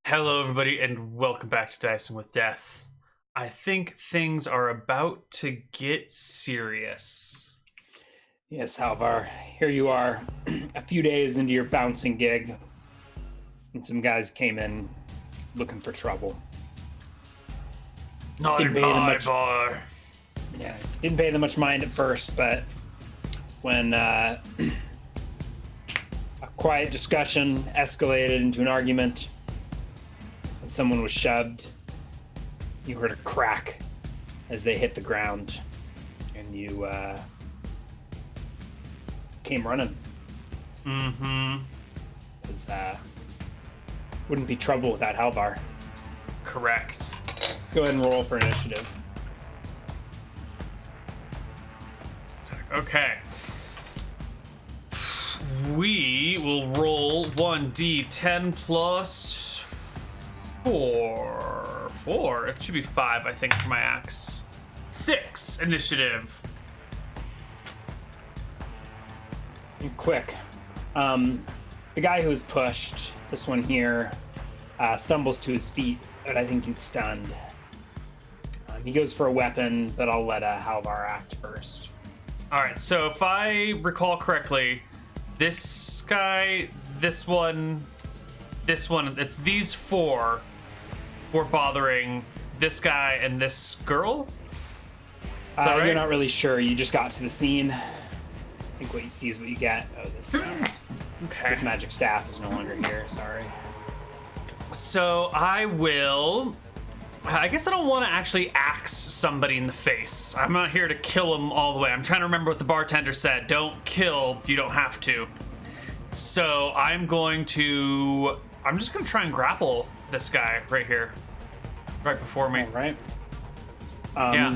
Hello, everybody, and welcome back to Dicing with Death. I think things are about to get serious. Yes, Halvar, here you are, a few days into your bouncing gig, and some guys came in looking for trouble. Not in my bar. Yeah, didn't pay them much mind at first, but when a quiet discussion escalated into an argument, and someone was shoved, you heard a crack as they hit the ground, and you came running. Mm-hmm. Because wouldn't be trouble without Halvar. Correct. Let's go ahead and roll for initiative. Okay. We will roll 1d10 plus 4. 4? It should be 5, I think, for my axe. 6 initiative. Quick. The guy who was pushed, this one here, stumbles to his feet, but I think he's stunned. He goes for a weapon, but I'll let Halvar act first. Alright, so if I recall correctly, this guy, this one, it's these four were bothering this guy and this girl? Right? You're not really sure. You just got to the scene. I think what you see is what you get. Oh, this magic staff is no longer here. Sorry. So I guess I don't want to actually axe somebody in the face. I'm not here to kill them all the way. I'm trying to remember what the bartender said. Don't kill, you don't have to. So I'm just gonna try and grapple this guy right here. Right before me. All right. Yeah.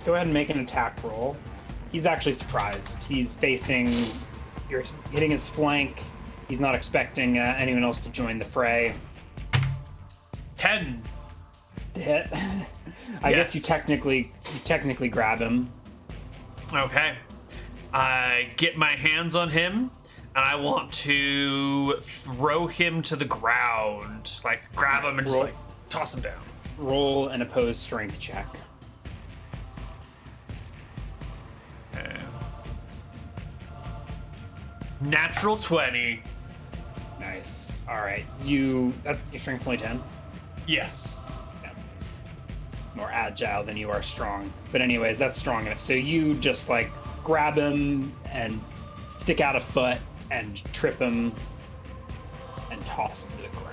Go ahead and make an attack roll. He's actually surprised. He's you're hitting his flank. He's not expecting anyone else to join the fray. 10 to hit. I guess you technically grab him. Okay. I get my hands on him, and I want to throw him to the ground. Like, grab him and just, toss him down. Roll an opposed strength check. Okay. Natural 20. Nice. All right. Your strength's only 10? Yes. Yeah. More agile than you are strong. But anyways, that's strong enough. So you just grab him and stick out a foot and trip him and toss him to the ground.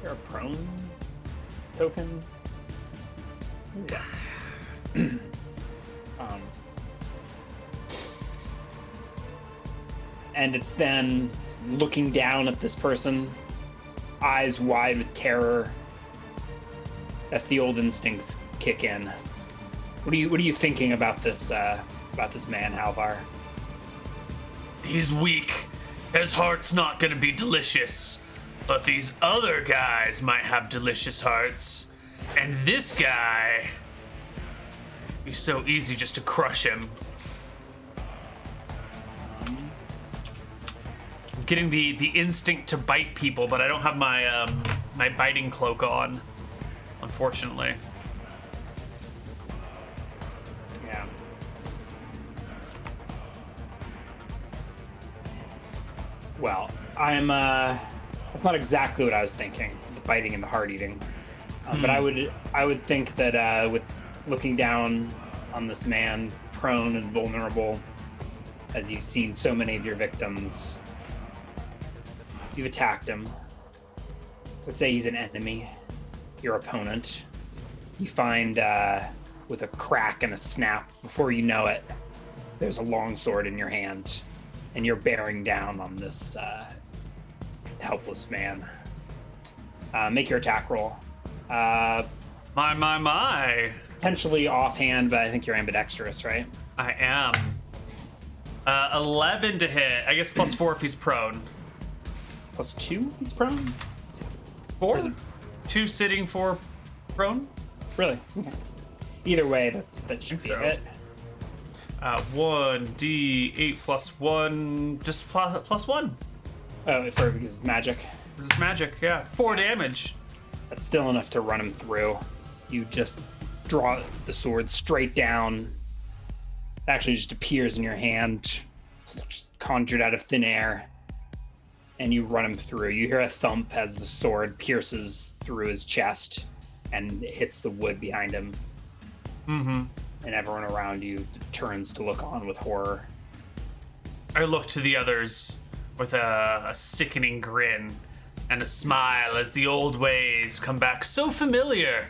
There a prone token? Yeah. And it's then looking down at this person, eyes wide with terror, that the old instincts kick in. What are you thinking about this man, Halvar? He's weak. His heart's not gonna be delicious. But these other guys might have delicious hearts. And this guy, it'd be so easy just to crush him. I'm getting the instinct to bite people, but I don't have my my biting cloak on, unfortunately. Yeah. Well, that's not exactly what I was thinking, the biting and the heart eating. But I would think that with looking down on this man, prone and vulnerable, as you've seen so many of your victims, you've attacked him. Let's say he's an enemy, your opponent. You find with a crack and a snap, before you know it, there's a long sword in your hand, and you're bearing down on this helpless man. Make your attack roll. My. Potentially offhand, but I think you're ambidextrous, right? I am. 11 to hit. I guess plus 4 if he's prone. Plus 2 if he's prone? 4? 2 sitting, 4 prone? Really? Okay. Either way, that should be so. it. 1d8 plus 1, just plus 1. Oh, because it's magic. This is magic, yeah. 4 damage. That's still enough to run him through. You just draw the sword straight down. It actually just appears in your hand, conjured out of thin air, and you run him through. You hear a thump as the sword pierces through his chest and hits the wood behind him. Mm-hmm. And everyone around you turns to look on with horror. I look to the others with a sickening grin and a smile as the old ways come back so familiar,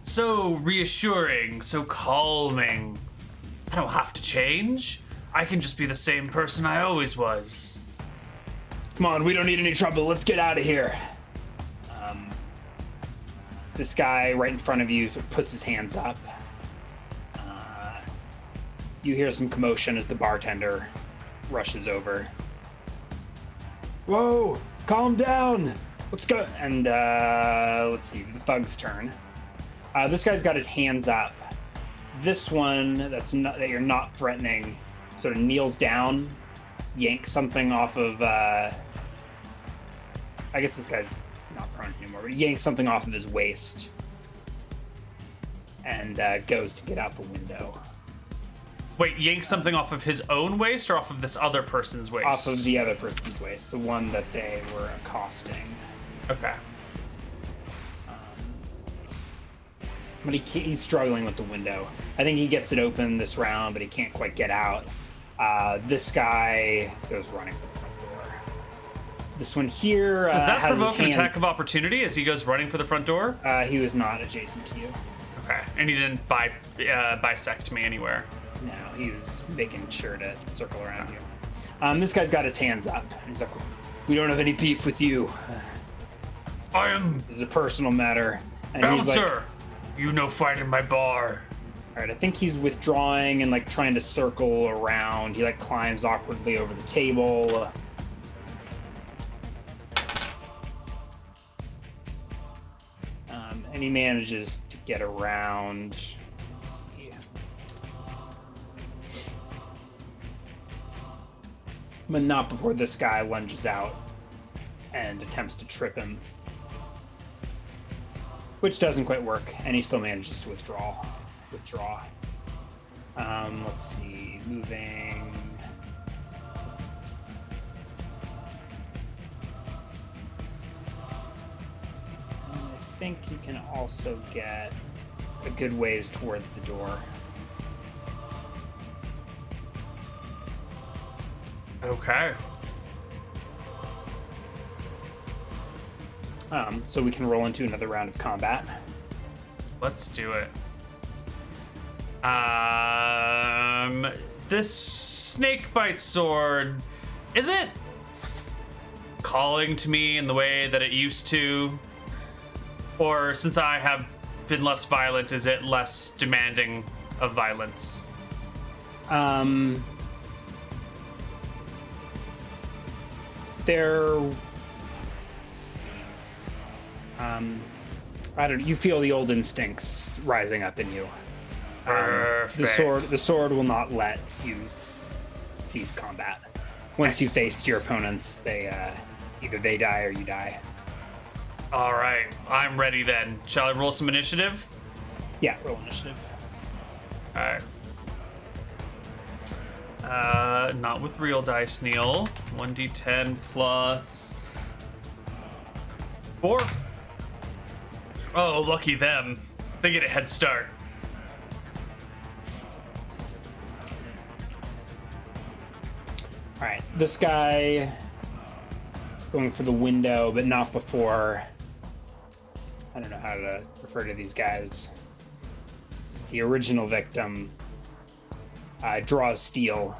so reassuring, so calming. I don't have to change. I can just be the same person I always was. Come on, we don't need any trouble. Let's get out of here. This guy right in front of you sort of puts his hands up. You hear some commotion as the bartender rushes over. Whoa, calm down. Let's go. And let's see, the thug's turn. This guy's got his hands up. This one that you're not threatening sort of kneels down, yanks something off of. I guess this guy's not prone anymore, but he yanks something off of his waist and goes to get out the window. Wait, yank something off of his own waist or off of this other person's waist? Off of the other person's waist, the one that they were accosting. Okay. But he's struggling with the window. I think he gets it open this round, but he can't quite get out. This guy goes running for the front door. This one here Does that has provoke his an hand... attack of opportunity as he goes running for the front door? He was not adjacent to you. Okay, and he didn't bisect me anywhere. No, he was making sure to circle around you. This guy's got his hands up. He's like, we don't have any beef with you. I am... This is a personal matter. And he's like, Bouncer! You no fight in my bar. all right, I think he's withdrawing and like trying to circle around. He like climbs awkwardly over the table. And he manages to get around. Let's see. But not before this guy lunges out and attempts to trip him. Which doesn't quite work, and he still manages to withdraw. Let's see, moving. I think you can also get a good ways towards the door. Okay. So we can roll into another round of combat. Let's do it. This snakebite sword, is it calling to me in the way that it used to? Or since I have been less violent, is it less demanding of violence? I don't know, you feel the old instincts rising up in you. Perfect. The sword will not let you cease combat. Once you face your opponents, they either they die or you die. All right, I'm ready then. Shall I roll some initiative? Yeah, roll initiative. All right. Not with real dice, Neal. 1d10 plus 4. Oh, lucky them. They get a head start. All right, this guy going for the window, but not before. I don't know how to refer to these guys. The original victim draws steel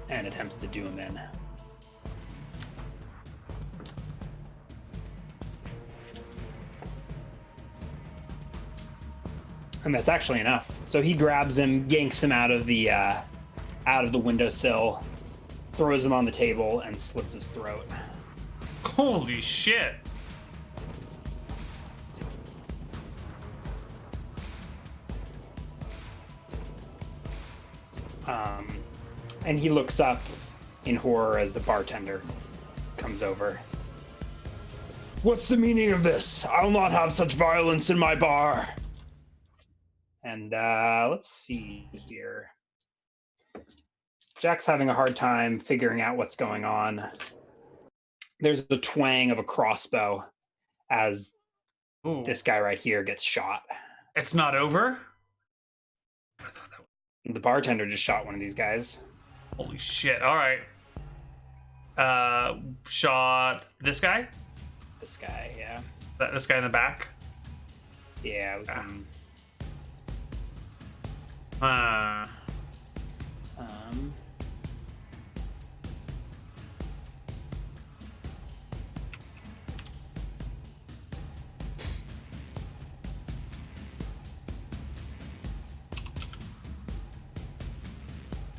and attempts to do him in. And that's actually enough. So he grabs him, yanks him out of the windowsill, throws him on the table, and slits his throat. Holy shit. And he looks up in horror as the bartender comes over. What's the meaning of this? I'll not have such violence in my bar. And let's see here. Jack's having a hard time figuring out what's going on. There's the twang of a crossbow as this guy right here gets shot. It's not over? I thought that The bartender just shot one of these guys. Holy shit. All right. Shot this guy? This guy, yeah. This guy in the back? Yeah. We can,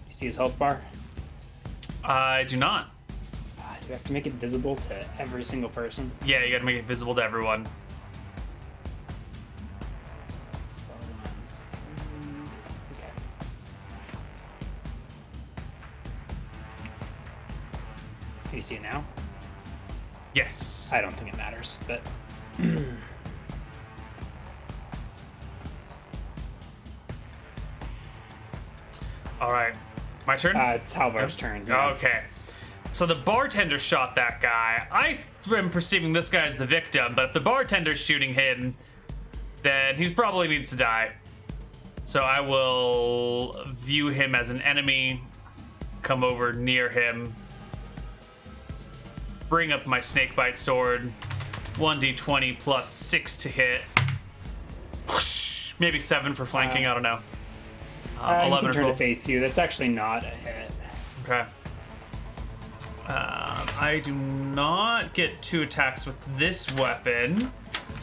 you see his health bar? I do not. Do you have to make it visible to every single person? Yeah, you gotta make it visible to everyone. Okay. Can you see it now? Yes. I don't think it matters, but... All right. My turn? It's Halvar's turn. Yeah. Okay. So the bartender shot that guy. I am perceiving this guy as the victim, but if the bartender's shooting him, then he probably needs to die. So I will view him as an enemy, come over near him, bring up my snakebite sword, 1d20 plus 6 to hit. Maybe 7 for flanking, I don't know. 11 you can turn or to face you. That's actually not a hit. Okay. I do not get 2 attacks with this weapon.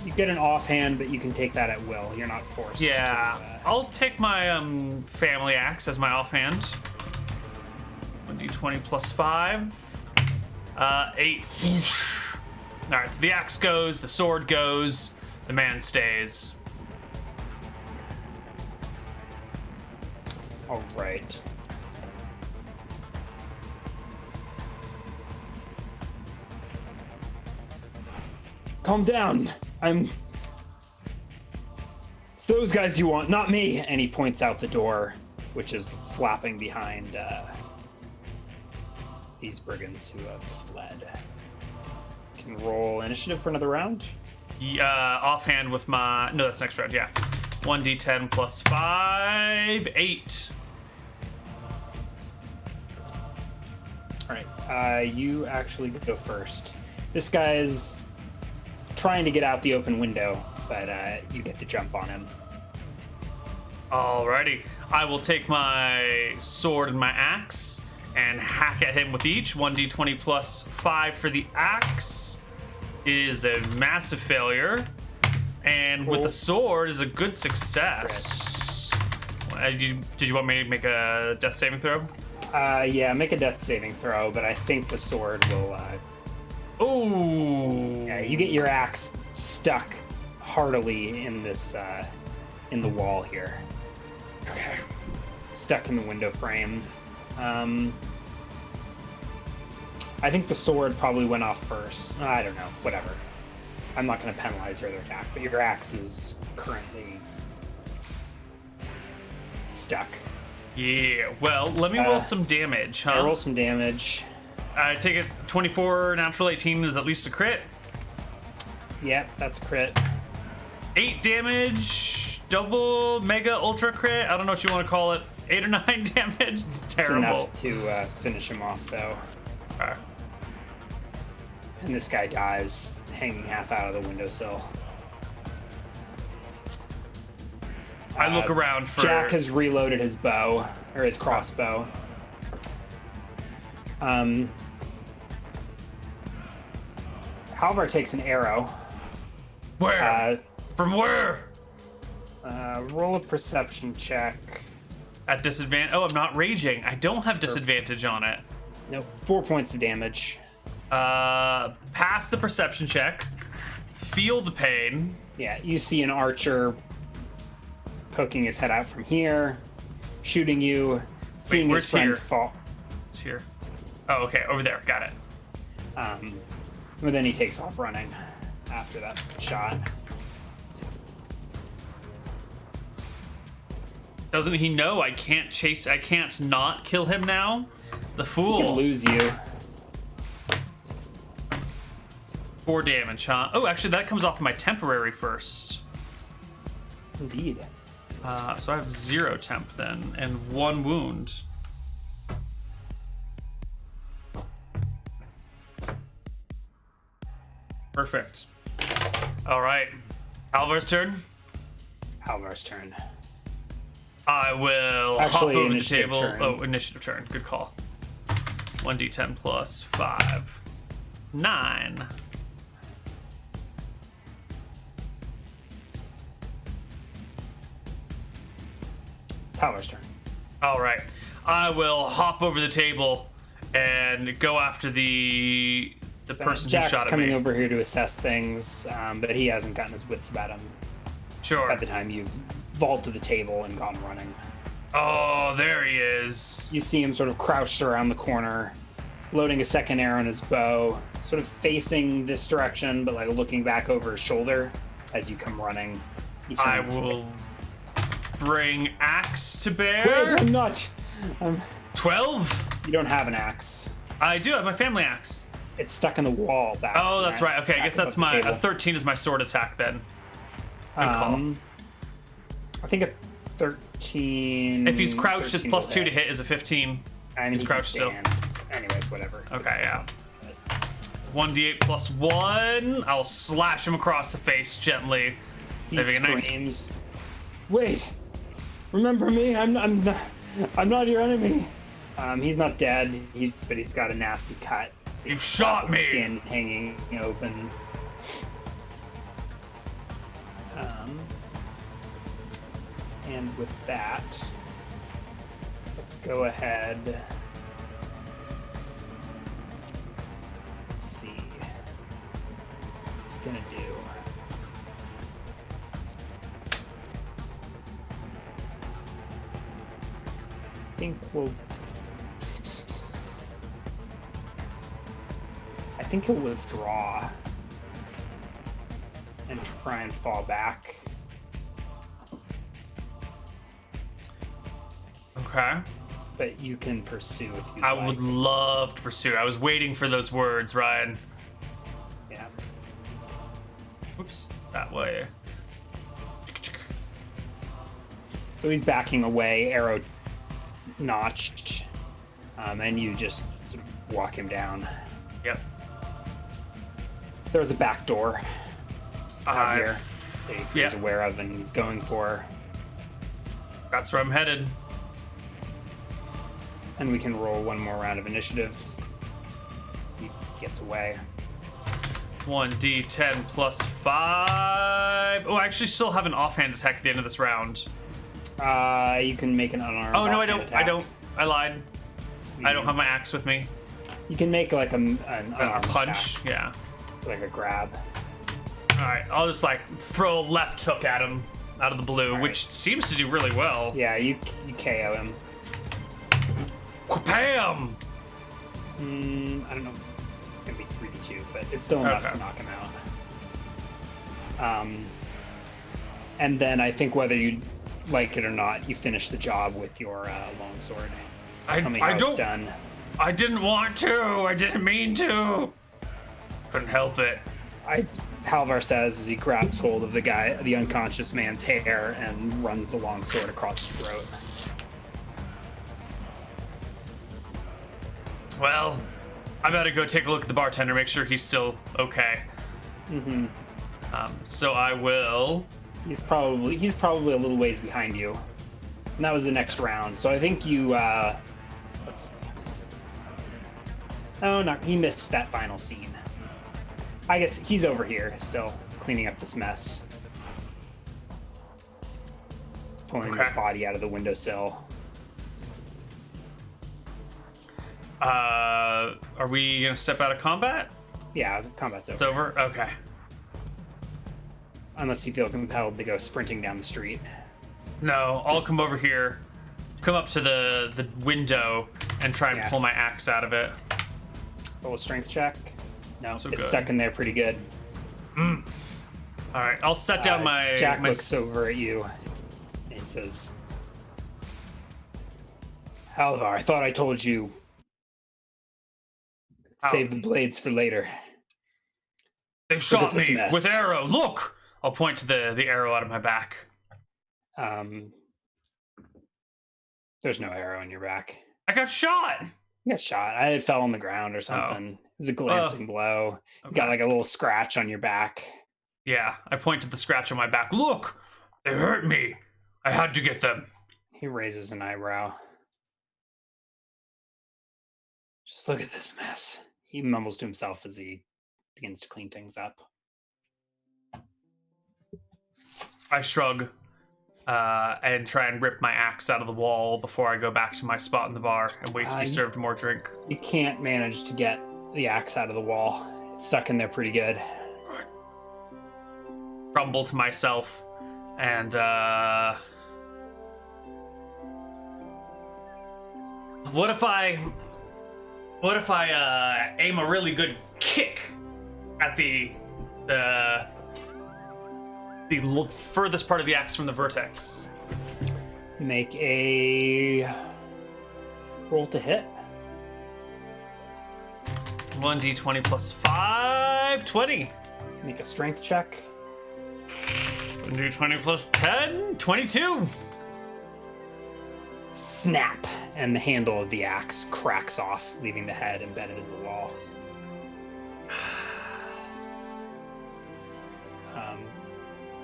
You get an offhand, but you can take that at will. You're not forced. Yeah, to, I'll take my family axe as my offhand. 1d20 plus 5. 8. All right, so the axe goes, the sword goes, the man stays. All right. Calm down. It's those guys you want, not me. And he points out the door, which is flapping behind these brigands who have fled. Can roll initiative for another round. Offhand with my... No, that's next round, yeah. 1d10 plus 5. 8. All right. You actually go first. This guy's trying to get out the open window, but you get to jump on him. Alrighty. I will take my sword and my axe and hack at him with each. 1d20 plus 5 for the axe is a massive failure. And with the sword is a good success. Did you want me to make a death saving throw? Yeah, make a death saving throw, but I think the sword will... Ooh. Yeah, you get your axe stuck heartily in this, in the wall here. Okay. Stuck in the window frame. I think the sword probably went off first. I don't know, whatever. I'm not going to penalize your other attack, but your axe is currently stuck. Yeah, well, let me roll some damage, huh? I roll some damage. I take it 24 natural 18 is at least a crit. Yep, that's a crit. 8 damage, double, mega, ultra crit. I don't know what you want to call it. 8 or 9 damage. It's terrible. It's enough to finish him off, though. Okay. And this guy dies, hanging half out of the windowsill. I look around for... Jack has reloaded his bow, or his crossbow. Halvar takes an arrow. Where? From where? Roll a perception check. At disadvantage. Oh, I'm not raging. I don't have disadvantage on it. Nope, 4 points of damage. Pass the perception check. Feel the pain. Yeah, you see an archer poking his head out from here, shooting you. seeing where's his friend here? fall. It's here. Oh, okay, over there. Got it. But then he takes off running after that shot. Doesn't he know I can't chase? I can't not kill him now. The fool. He could lose you. 4 damage, huh? Oh, actually, that comes off my temporary first. Indeed. So I have 0 temp then, and 1 wound. Perfect. All right. Halvar's turn. Halvar's turn. I will Actually, hop over the initiative table. turn. Oh, initiative turn. Good call. 1d10 plus 5. 9. Halvar's turn. All right. I will hop over the table and go after the person Jack's who shot at coming me. over here to assess things, but he hasn't gotten his wits about him Sure. by the time you've vaulted the table and gone running. Oh, there he is. You see him sort of crouched around the corner, loading a second arrow in his bow, sort of facing this direction, but like looking back over his shoulder as you come running. He I turns to will bring axe to Wait, bear. I'm not. 12. You don't have an axe. I do have my family axe. It's stuck in the wall back. Oh, that's right. Okay, I guess that's my a 13 is my sword attack then. Good call. I think a 13. If he's crouched, it's 13 plus will 2 to hit is a 15. I mean, he's he can crouched still. stand. Anyways, whatever. Okay, yeah. 1d8 plus 1. I'll slash him across the face gently. He Leaving a nice- screams. Wait, remember me? I'm not your enemy. He's not dead. But he's got a nasty cut. You shot me. Skin hanging open. And with that, let's go ahead. Let's see. What's he gonna do? I think he'll withdraw and try and fall back. Okay. But you can pursue if you I like. would love to pursue. I was waiting for those words, Ryan. Yeah. Oops, that way. So he's backing away, arrow notched, and you just sort of walk him down. Yep. There's a back door out here that he's yeah. aware of, and he's going for. That's where I'm headed. And we can roll one more round of initiative. Steve gets away. 1d10 plus 5. Oh, I actually still have an offhand attack at the end of this round. You can make an unarmed. Oh, no, I offhand don't. attack. I don't. I lied. I don't have my axe with me. You can make like an A unarmed punch? attack, Yeah. like a grab. Alright, I'll just like throw a left hook at him out of the blue, Alright. which seems to do really well. Yeah, you KO him. Bam! I don't know. It's gonna be 3d2, but it's still enough Okay. to knock him out. And then I think whether you like it or not, you finish the job with your longsword. Tell me how I it's don't. done. I didn't want to. I didn't mean to. Couldn't help it. Halvar says as he grabs hold of the unconscious man's hair, and runs the longsword across his throat. Well, I better go take a look at the bartender, make sure he's still okay. Mm-hmm. So I will. He's probably a little ways behind you, and that was the next round. So I think you. Let's see. Oh no, he missed that final scene. I guess he's over here still cleaning up this mess, pulling his Okay. body out of the windowsill. Are we gonna step out of combat? Yeah, the combat's over. It's over? Okay. Unless you feel compelled to go sprinting down the street. No, I'll come over here come up to the window and try and pull my axe out of it. Roll a strength check. No, So it's good. stuck in there pretty good. All right, I'll set down my. Jack my looks over at you and says, Halvar, I thought I told you. Save the blades for later. They shot this me mess. with arrow. Look! I'll point to the arrow out of my back. There's no arrow in your back. I got shot! You got shot. It fell on the ground or something. It was a glancing blow. You got like a little scratch on your back. Yeah, I point to the scratch on my back. Look! They hurt me. I had to get them. He raises an eyebrow. Just look at this mess. He mumbles to himself as he begins to clean things up. I shrug and try and rip my axe out of the wall before I go back to my spot in the bar and wait to be served more drink. You can't manage to get the axe out of the wall. It's stuck in there pretty good. Grumble to myself and what if I aim a really good kick at the furthest part of the axe from the vertex? Make a roll to hit. 1d20 plus 5, 20. Make a strength check. 1d20 plus 10, 22. Snap, and the handle of the axe cracks off, leaving the head embedded in the wall.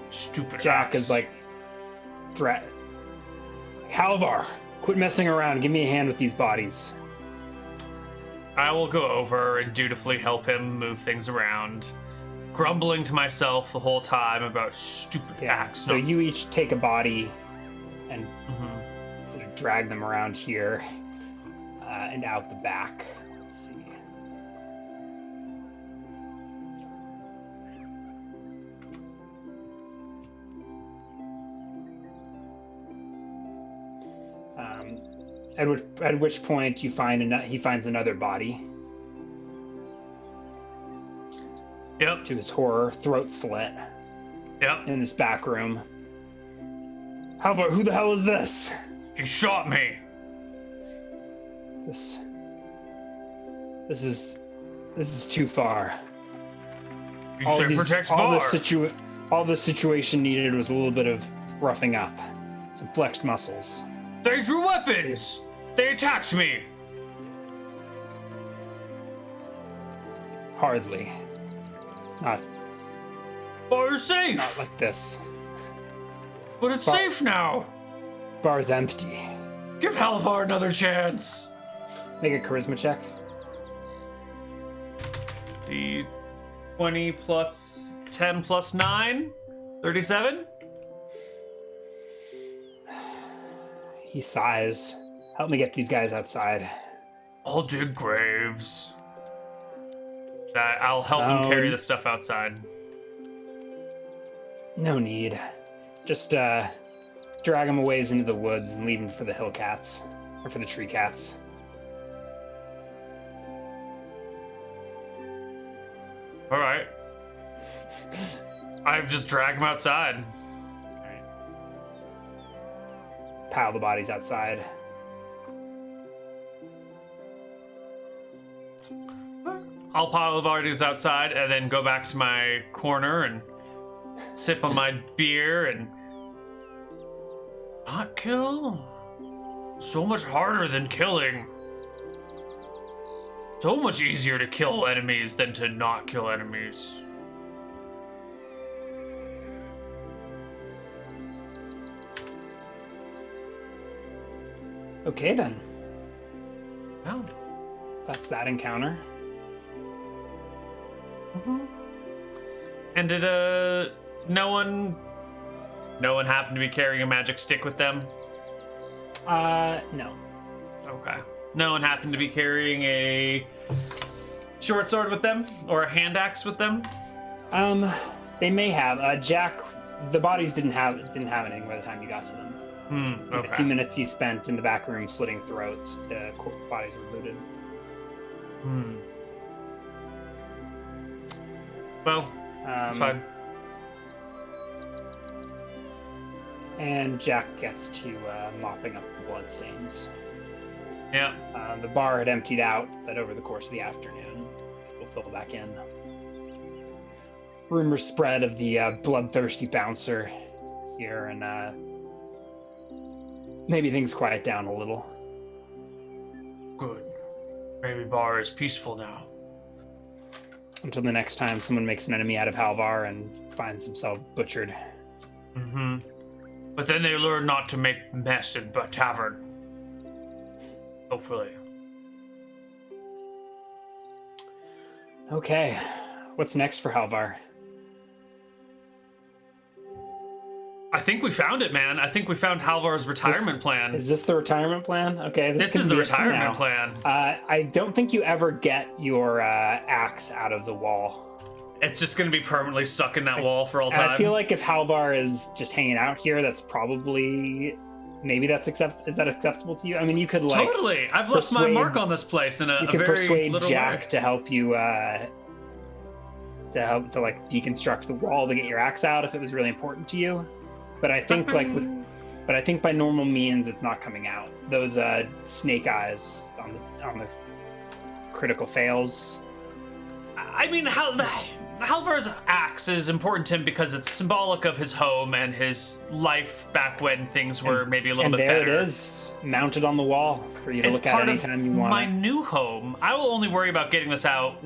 Stupid Jack axe. is like, Halvar, quit messing around. Give me a hand with these bodies. I will go over and dutifully help him move things around, grumbling to myself the whole time about stupid axe. So you each take a body and sort of drag them around here and out the back. Let's see. At which point you find he finds another body. Yep. To his horror, throat slit. Yep. In this back room. Halvar, who the hell is this? He shot me. This is too far. You said protect bar. All the situation needed was a little bit of roughing up. Some flexed muscles. They drew weapons. They attacked me. Hardly. Not Bar's safe. Not like this. But it's safe now. Bar's empty. Give Halvar another chance. Make a charisma check. D20 plus 10 plus 9. 37. He sighs. Help me get these guys outside. I'll dig graves. I'll help him carry the stuff outside. No need. Just drag him a ways into the woods and leave him for the hill cats. Or for the tree cats. Alright. I just drag him outside. Pile the bodies outside. I'll pile the bodies outside and then go back to my corner and sip on my beer and not kill. So much harder than killing. So much easier to kill enemies than to not kill enemies. Okay then. Oh. That's that encounter. And did no one happen to be carrying a magic stick with them? No. Okay. No one happened to be carrying a short sword with them or a hand axe with them? They may have. Jack, the bodies didn't have anything by the time you got to them. Okay. The few minutes you spent in the back room slitting throats, the bodies were looted. Well, it's fine. And Jack gets to mopping up the bloodstains. Yeah. The bar had emptied out, but over the course of the afternoon, we'll fill back in. Rumors spread of the bloodthirsty bouncer here, and maybe things quiet down a little. Good. Maybe bar is peaceful now. Until the next time someone makes an enemy out of Halvar and finds himself butchered. But then they learn not to make mess in the tavern. Hopefully. Okay, what's next for Halvar? I think we found it, man. I think we found Halvar's retirement plan. Is this the retirement plan? Okay, This is the retirement plan. I don't think you ever get your axe out of the wall. It's just going to be permanently stuck in that wall for all time. I feel like if Halvar is just hanging out here, that's probably... Maybe that's is that acceptable to you? I mean, you could like... Totally! I've left my mark on this place in a very You could persuade little Jack way. to help you... to like deconstruct the wall to get your axe out if it was really important to you. But I think by normal means, it's not coming out. Those snake eyes on the critical fails. I mean, Halvar's axe is important to him because it's symbolic of his home and his life back when things were maybe a little bit better. And there it is, mounted on the wall for you to look at anytime you want. My new home. I will only worry about getting this out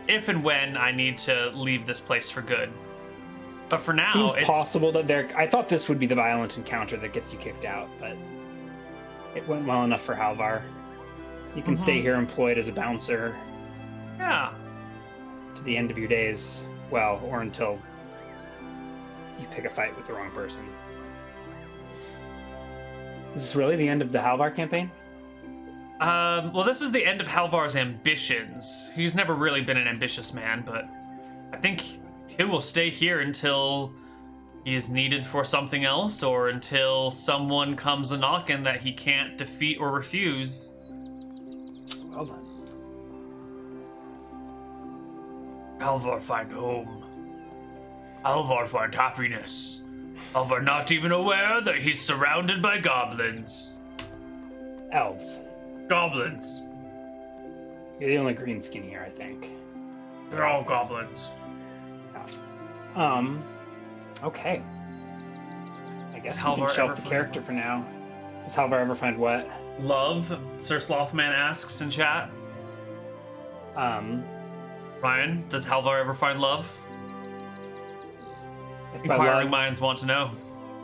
if and when I need to leave this place for good. But for now, Seems possible that I thought this would be the violent encounter that gets you kicked out, but it went well enough for Halvar. You can stay here employed as a bouncer. Yeah. To the end of your days, well, or until you pick a fight with the wrong person. Is this really the end of the Halvar campaign? Well, this is the end of Halvar's ambitions. He's never really been an ambitious man, but I think he will stay here until he is needed for something else, or until someone comes a knocking that he can't defeat or refuse. Well then. Halvar find home. Halvar find happiness. Halvar not even aware that he's surrounded by goblins. Elves. Goblins. You're the only green skin here, I think. They're all goblins. Okay. I guess Does we can Halvar shelf ever the find character for now. Does Halvar ever find what? Love, Sir Slothman asks in chat. Ryan, does Halvar ever find love? If by Inquiring love, minds want to know.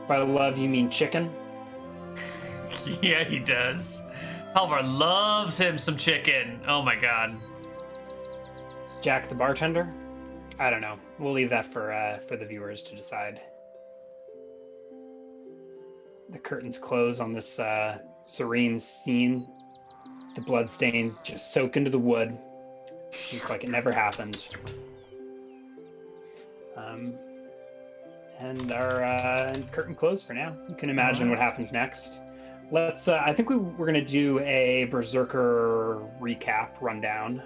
by love you mean chicken? Yeah, he does. Halvar loves him some chicken. Oh my god. Jack the bartender? I don't know. We'll leave that for the viewers to decide. The curtains close on this serene scene. The bloodstains just soak into the wood. It's like it never happened. And our curtain closed for now. You can imagine what happens next. Let's. I think we're gonna do a Berserker recap rundown.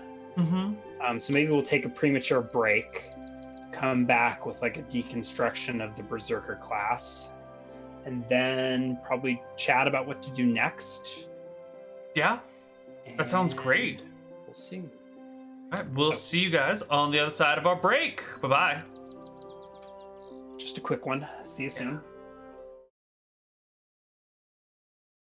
So maybe we'll take a premature break, come back with like a deconstruction of the Berserker class, and then probably chat about what to do next. Yeah, that sounds great. We'll see. All right, we'll see you guys on the other side of our break. Bye-bye. Just a quick one. See you soon.